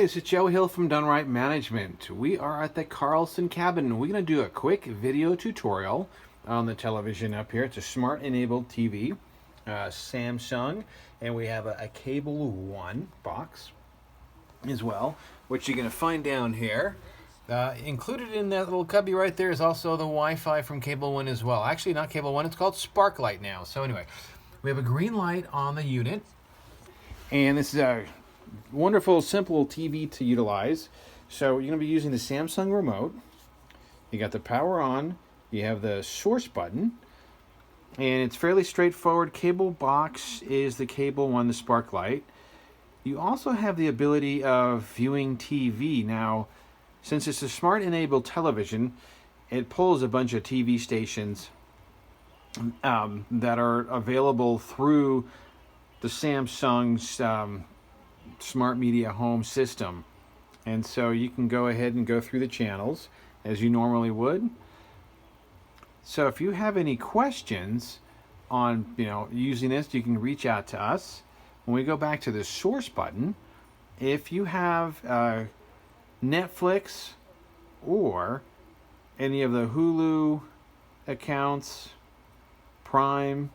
guys, it's Joe Hill from Done Right Management. We are at the Carlson cabin. We're going to do a quick video tutorial on the television up here. It's a smart enabled TV, Samsung, and we have a Cable One box as well, which you're going to find down here. Included in that little cubby right there is also the Wi-Fi from Cable One as well. Actually, not Cable One, it's called Sparklight now. So anyway, we have a green light on the unit, and this is a wonderful, simple TV to utilize. So you're going to be using the Samsung remote. You got the power on, you have the source button, and it's fairly straightforward. Cable box is the Cable One, the Sparklight. You also have the ability of viewing TV. Now, since it's a smart enabled television, it pulls a bunch of TV stations that are available through the Samsung's smart media home system. And so you can go ahead and go through the channels as you normally would. So if you have any questions on using this, you can reach out to us. When we go back to the source button, if you have Netflix or any of the Hulu accounts, Prime,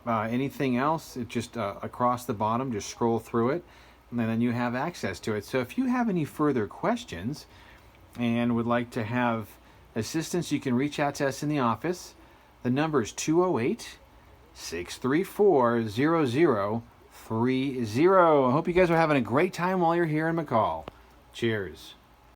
anything else, it just across the bottom, just scroll through it, and then you have access to it. So if you have any further questions and would like to have assistance, you can reach out to us in the office. The number is 208-634-0030. I hope you guys are having a great time while you're here in McCall. Cheers.